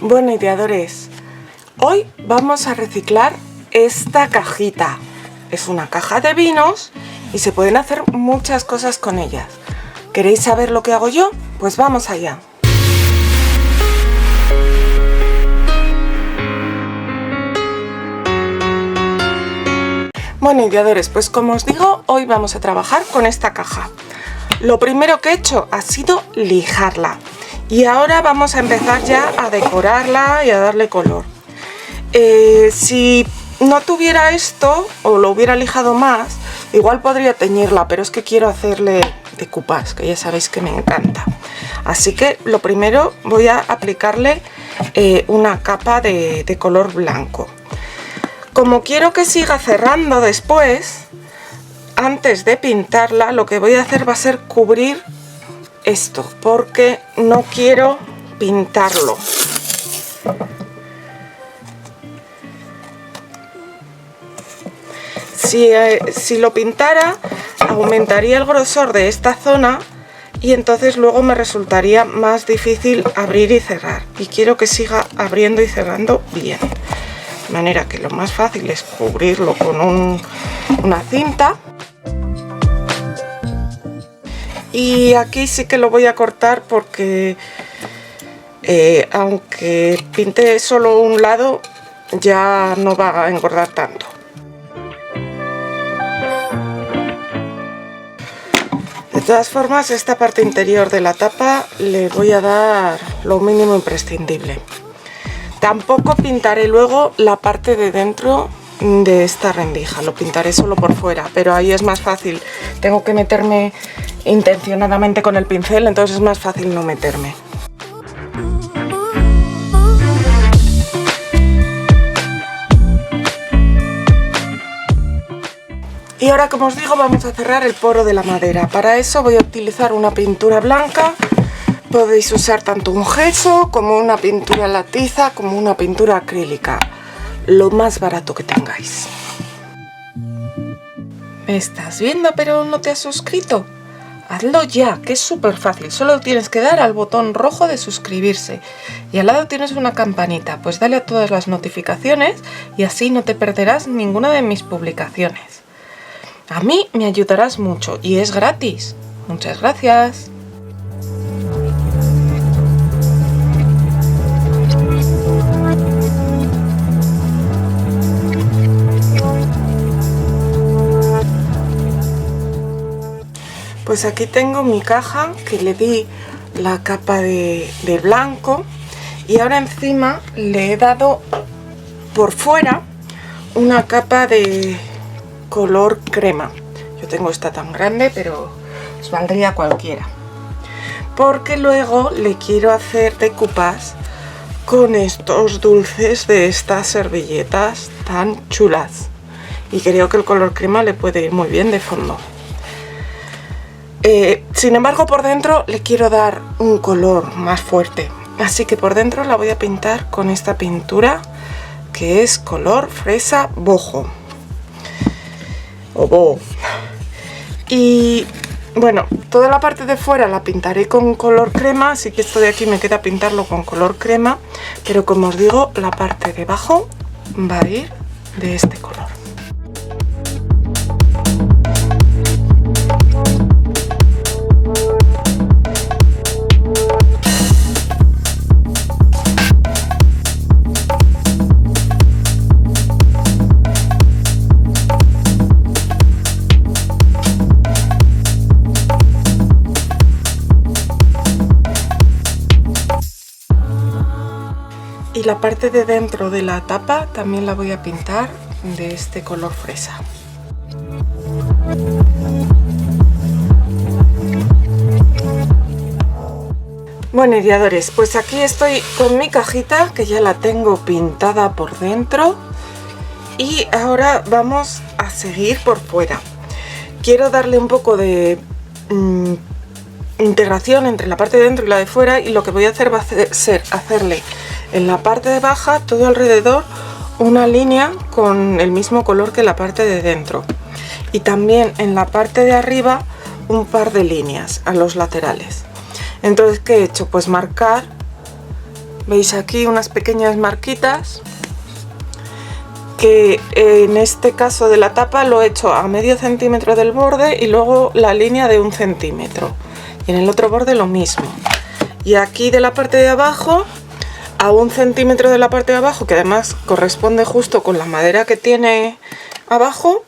Bueno, ideadores, hoy vamos a reciclar esta cajita. Es una caja de vinos y se pueden hacer muchas cosas con ellas. ¿Queréis saber lo que hago yo? Pues vamos allá. Bueno, ideadores, pues como os digo, hoy vamos a trabajar con esta caja. Lo primero que he hecho ha sido lijarla. Y ahora vamos a empezar ya a decorarla y a darle color. Si no tuviera esto o lo hubiera lijado más, igual podría teñirla, pero es que quiero hacerle decoupage, que ya sabéis que me encanta. Así que lo primero voy a aplicarle una capa de color blanco. Como quiero que siga cerrando después, antes de pintarla, lo que voy a hacer va a ser cubrir esto, porque no quiero pintarlo. Si lo pintara, aumentaría el grosor de esta zona y entonces luego me resultaría más difícil abrir y cerrar. Y quiero que siga abriendo y cerrando bien. De manera que lo más fácil es cubrirlo con una cinta. Y aquí sí que lo voy a cortar porque aunque pinte solo un lado, ya no va a engordar tanto. De todas formas, esta parte interior de la tapa le voy a dar lo mínimo imprescindible. Tampoco pintaré luego la parte de dentro de esta rendija, lo pintaré solo por fuera, pero ahí es más fácil. Tengo que meterme intencionadamente con el pincel, entonces es más fácil no meterme. Y ahora, como os digo, vamos a cerrar el poro de la madera. Para eso voy a utilizar una pintura blanca. Podéis usar tanto un gesso como una pintura latiza como una pintura acrílica, lo más barato que tengáis. ¿Me estás viendo pero no te has suscrito? Hazlo ya, que es súper fácil. Solo tienes que dar al botón rojo de suscribirse y al lado tienes una campanita, pues dale a todas las notificaciones y así no te perderás ninguna de mis publicaciones. A mí me ayudarás mucho y es gratis. Muchas gracias. Pues aquí tengo mi caja que le di la capa de blanco y ahora encima le he dado por fuera una capa de color crema. Yo tengo esta tan grande, pero os valdría cualquiera. Porque luego le quiero hacer decoupage con estos dulces de estas servilletas tan chulas. Y creo que el color crema le puede ir muy bien de fondo. Sin embargo, por dentro le quiero dar un color más fuerte, así que por dentro la voy a pintar con esta pintura que es color fresa boho o boho. Y bueno, toda la parte de fuera la pintaré con color crema, así que esto de aquí me queda pintarlo con color crema, pero como os digo, la parte de abajo va a ir de este color. Y la parte de dentro de la tapa también la voy a pintar de este color fresa. Bueno, ideadores, pues aquí estoy con mi cajita que ya la tengo pintada por dentro y ahora vamos a seguir por fuera. Quiero darle un poco de integración entre la parte de dentro y la de fuera, y lo que voy a hacer va a ser hacerle en la parte de baja todo alrededor una línea con el mismo color que la parte de dentro, y también en la parte de arriba un par de líneas a los laterales. Entonces, ¿qué he hecho? Pues marcar Veis aquí unas pequeñas marquitas que en este caso de la tapa lo he hecho a medio centímetro del borde y luego la línea de 1 centímetro, y en el otro borde lo mismo. Y aquí de la parte de abajo a 1 centímetro de la parte de abajo, que además corresponde justo con la madera que tiene abajo,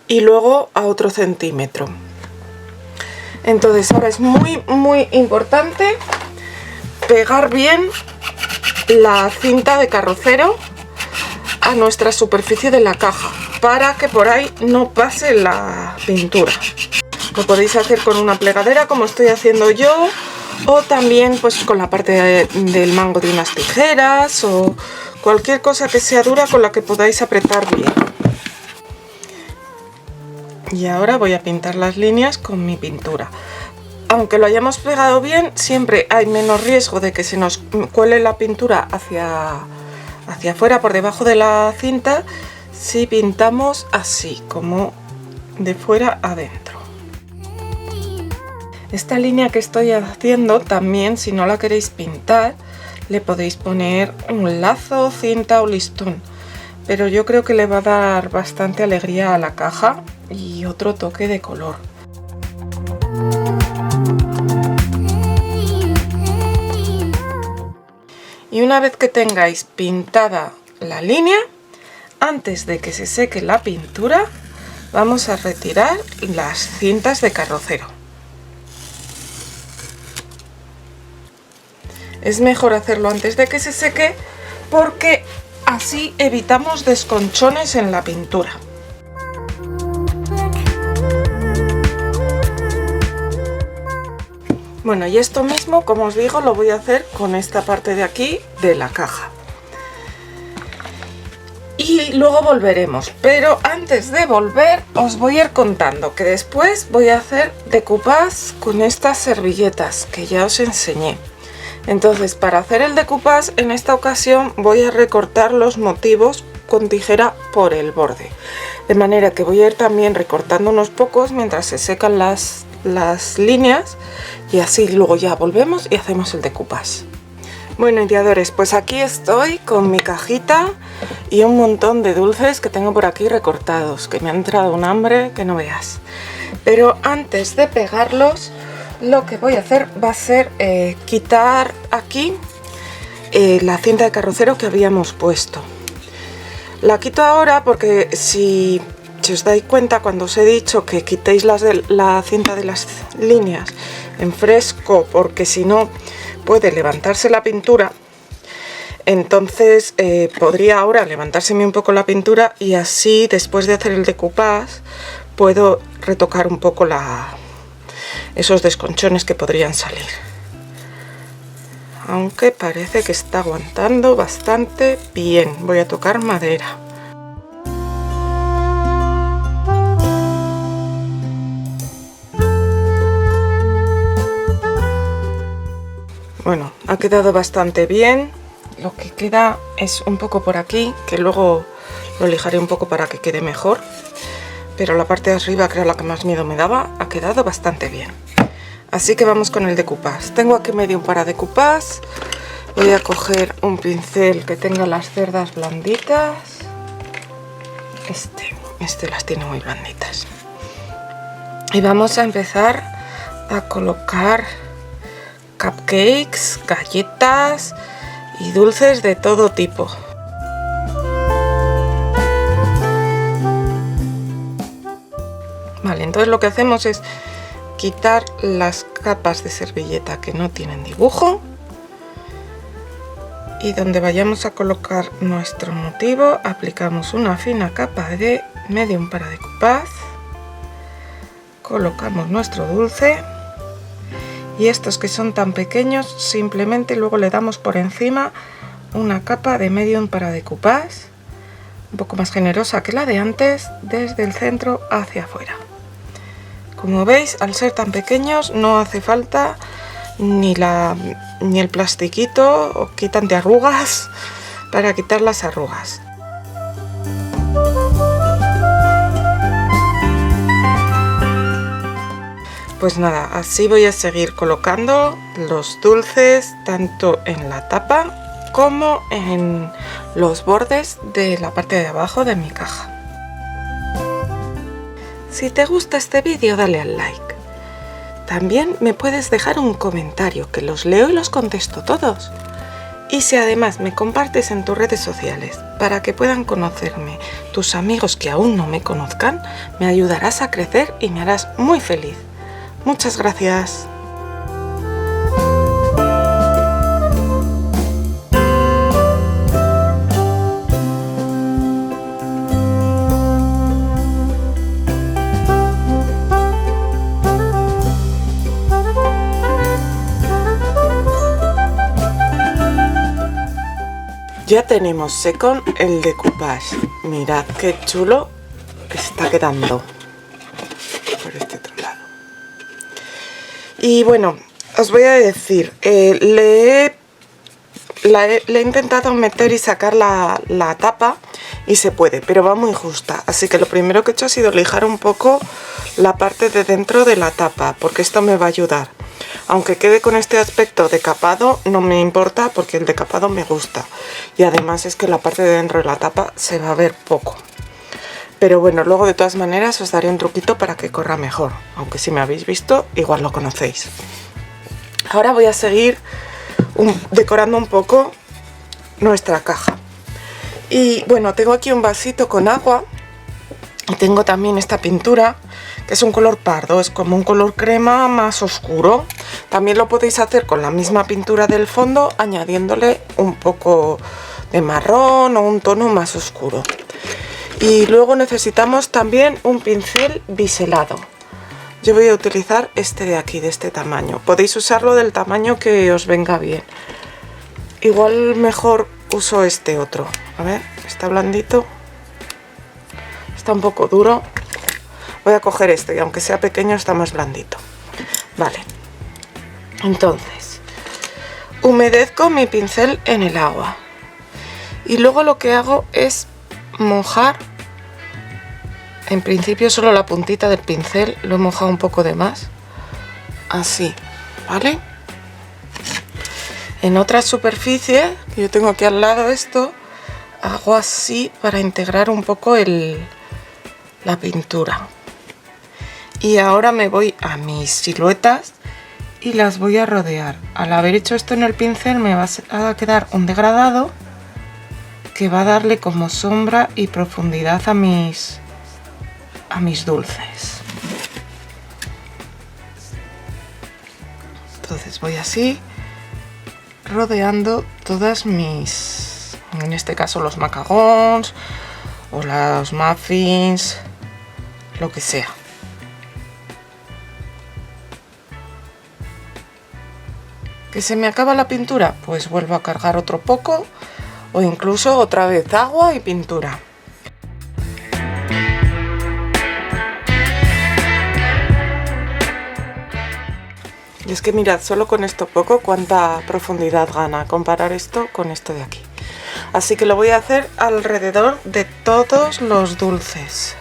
y luego a otro centímetro. Entonces ahora es muy importante pegar bien la cinta de carrocero a nuestra superficie de la caja para que por ahí no pase la pintura. Lo podéis hacer con una plegadera como estoy haciendo yo, o también pues con la parte del mango de unas tijeras o cualquier cosa que sea dura con la que podáis apretar bien. Y ahora voy a pintar las líneas con mi pintura. Aunque lo hayamos pegado bien, siempre hay menos riesgo de que se nos cuele la pintura hacia afuera por debajo de la cinta si pintamos así, como de fuera adentro. Esta línea que estoy haciendo también, si no la queréis pintar, le podéis poner un lazo, cinta o listón, pero yo creo que le va a dar bastante alegría a la caja y otro toque de color. Y una vez que tengáis pintada la línea, antes de que se seque la pintura, vamos a retirar las cintas de carrocero. Es mejor hacerlo antes de que se seque porque así evitamos desconchones en la pintura. Bueno, y esto mismo, como os digo, lo voy a hacer con esta parte de aquí de la caja. Y luego volveremos, pero antes de volver os voy a ir contando que después voy a hacer decoupage con estas servilletas que ya os enseñé. Entonces, para hacer el decoupage en esta ocasión voy a recortar los motivos con tijera por el borde, de manera que voy a ir también recortando unos pocos mientras se secan las líneas, y así luego ya volvemos y hacemos el decoupage. Bueno, ideadores, pues aquí estoy con mi cajita y un montón de dulces que tengo por aquí recortados, que me ha entrado un hambre que no veas. Pero antes de pegarlos, lo que voy a hacer va a ser quitar aquí la cinta de carrocero que habíamos puesto. La quito ahora porque si os dais cuenta, cuando os he dicho que quitéis la cinta de las líneas en fresco, porque si no puede levantarse la pintura, entonces podría ahora levantárseme un poco la pintura y así después de hacer el decoupage puedo retocar un poco esos desconchones que podrían salir. Aunque parece que está aguantando bastante bien. Voy a tocar madera. Bueno, ha quedado bastante bien. Lo que queda es un poco por aquí, que luego lo lijaré un poco para que quede mejor. Pero la parte de arriba, que era la que más miedo me daba, ha quedado bastante bien. Así que vamos con el decoupage. Tengo aquí medium para decoupage. Voy a coger un pincel que tenga las cerdas blanditas. Este las tiene muy blanditas. Y vamos a empezar a colocar cupcakes, galletas y dulces de todo tipo. Vale, entonces lo que hacemos es quitar las capas de servilleta que no tienen dibujo, y donde vayamos a colocar nuestro motivo aplicamos una fina capa de medium para decoupage, colocamos nuestro dulce, y estos que son tan pequeños simplemente luego le damos por encima una capa de medium para decoupage, un poco más generosa que la de antes, desde el centro hacia afuera. Como veis, al ser tan pequeños no hace falta ni el plastiquito o quitan de arrugas para quitar las arrugas. Pues nada, así voy a seguir colocando los dulces tanto en la tapa como en los bordes de la parte de abajo de mi caja. Si te gusta este vídeo, dale al like. También me puedes dejar un comentario, que los leo y los contesto todos. Y si además me compartes en tus redes sociales para que puedan conocerme tus amigos que aún no me conozcan, me ayudarás a crecer y me harás muy feliz. Muchas gracias. Ya tenemos seco el decoupage. Mirad qué chulo está quedando por este otro lado. Y bueno, os voy a decir, le he intentado meter y sacar la tapa y se puede, pero va muy justa. Así que lo primero que he hecho ha sido lijar un poco la parte de dentro de la tapa, porque esto me va a ayudar. Aunque quede con este aspecto decapado, no me importa porque el decapado me gusta. Y además es que la parte de dentro de la tapa se va a ver poco. Pero bueno, luego de todas maneras os daré un truquito para que corra mejor. Aunque si me habéis visto, igual lo conocéis. Ahora voy a seguir decorando un poco nuestra caja. Y bueno, tengo aquí un vasito con agua. Y tengo también esta pintura, que es un color pardo, es como un color crema más oscuro. También lo podéis hacer con la misma pintura del fondo, añadiéndole un poco de marrón o un tono más oscuro. Y luego necesitamos también un pincel biselado. Yo voy a utilizar este de aquí, de este tamaño. Podéis usarlo del tamaño que os venga bien. Igual mejor uso este otro. A ver, está blandito. Está un poco duro. Voy a coger este y aunque sea pequeño está más blandito. Vale. Entonces, humedezco mi pincel en el agua. Y luego lo que hago es mojar. En principio solo la puntita del pincel. Lo he mojado un poco de más. Así, ¿vale? En otra superficie, que yo tengo aquí al lado esto, hago así para integrar un poco la pintura. Y ahora me voy a mis siluetas y las voy a rodear. Al haber hecho esto en el pincel me va a quedar un degradado que va a darle como sombra y profundidad a mis dulces. Entonces voy así rodeando todas mis, en este caso los macarons o los muffins, lo que sea. ¿Que se me acaba la pintura? Pues vuelvo a cargar otro poco o incluso otra vez agua y pintura. Y es que mirad, solo con esto poco, cuánta profundidad gana comparar esto con esto de aquí. Así que lo voy a hacer alrededor de todos los dulces.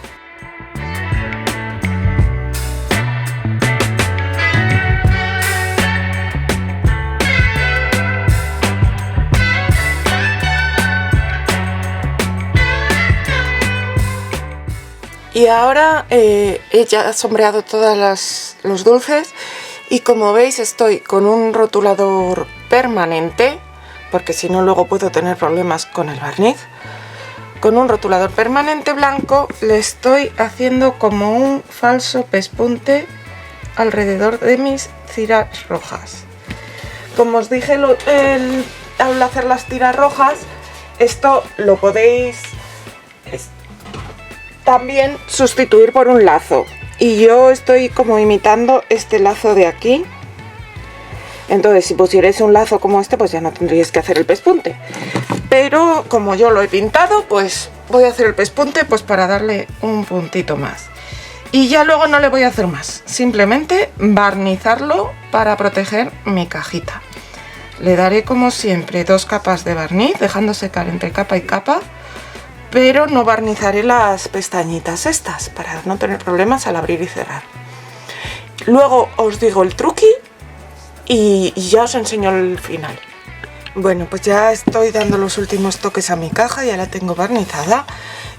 Y ahora he ya sombreado todos los dulces y como veis estoy con un rotulador permanente, porque si no luego puedo tener problemas con el barniz. Con un rotulador permanente blanco le estoy haciendo como un falso pespunte alrededor de mis tiras rojas. Como os dije al hacer las tiras rojas, esto lo podéis también sustituir por un lazo. Y yo estoy como imitando este lazo de aquí. Entonces si pusierais un lazo como este, pues ya no tendríais que hacer el pespunte. Pero como yo lo he pintado, pues voy a hacer el pespunte pues para darle un puntito más. Y ya luego no le voy a hacer más. Simplemente barnizarlo para proteger mi cajita. Le daré como siempre 2 capas de barniz, dejando secar entre capa y capa. Pero no barnizaré las pestañitas estas para no tener problemas al abrir y cerrar. Luego os digo el truqui y ya os enseño el final. Bueno, pues ya estoy dando los últimos toques a mi caja, ya la tengo barnizada.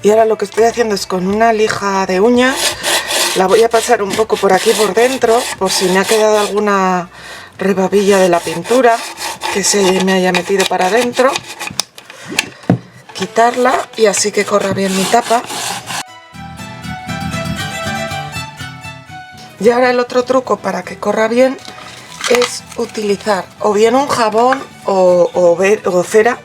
Y ahora lo que estoy haciendo es con una lija de uñas, la voy a pasar un poco por aquí por dentro, por si me ha quedado alguna rebabilla de la pintura que se me haya metido para adentro. Quitarla y así que corra bien mi tapa. Y ahora el otro truco para que corra bien es utilizar o bien un jabón o cera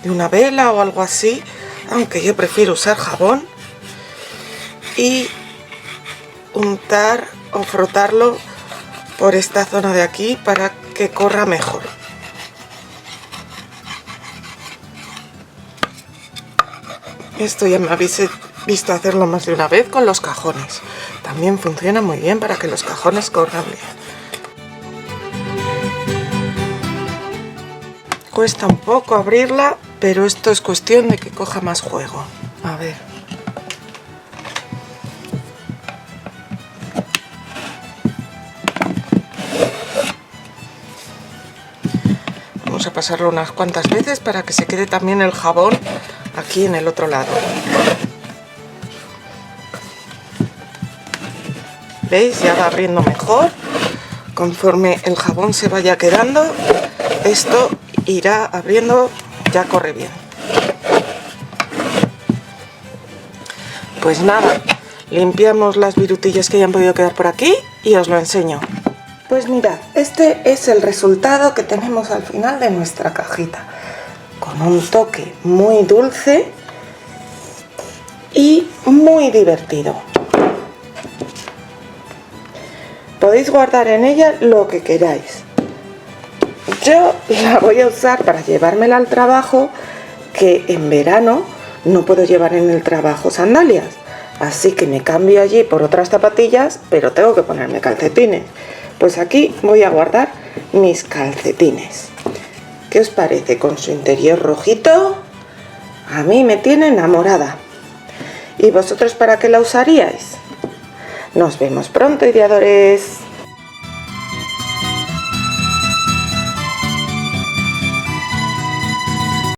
de una vela o algo así, aunque yo prefiero usar jabón, y untar o frotarlo por esta zona de aquí para que corra mejor. Esto ya me habéis visto hacerlo más de una vez con los cajones. También funciona muy bien para que los cajones corran bien. Cuesta un poco abrirla, pero esto es cuestión de que coja más juego. A ver. Vamos a pasarlo unas cuantas veces para que se quede también el jabón aquí en el otro lado. ¿Veis? Ya va abriendo mejor. Conforme el jabón se vaya quedando, esto irá abriendo, ya corre bien. Pues nada, limpiamos las virutillas que hayan podido quedar por aquí y os lo enseño. Pues mirad, este es el resultado que tenemos al final de nuestra cajita, con un toque muy dulce y muy divertido. Podéis guardar en ella lo que queráis. Yo la voy a usar para llevármela al trabajo, que en verano no puedo llevar en el trabajo sandalias. Así que me cambio allí por otras zapatillas, pero tengo que ponerme calcetines. Pues aquí voy a guardar mis calcetines. ¿Qué os parece? Con su interior rojito, a mí me tiene enamorada. ¿Y vosotros para qué la usaríais? Nos vemos pronto, ideadores.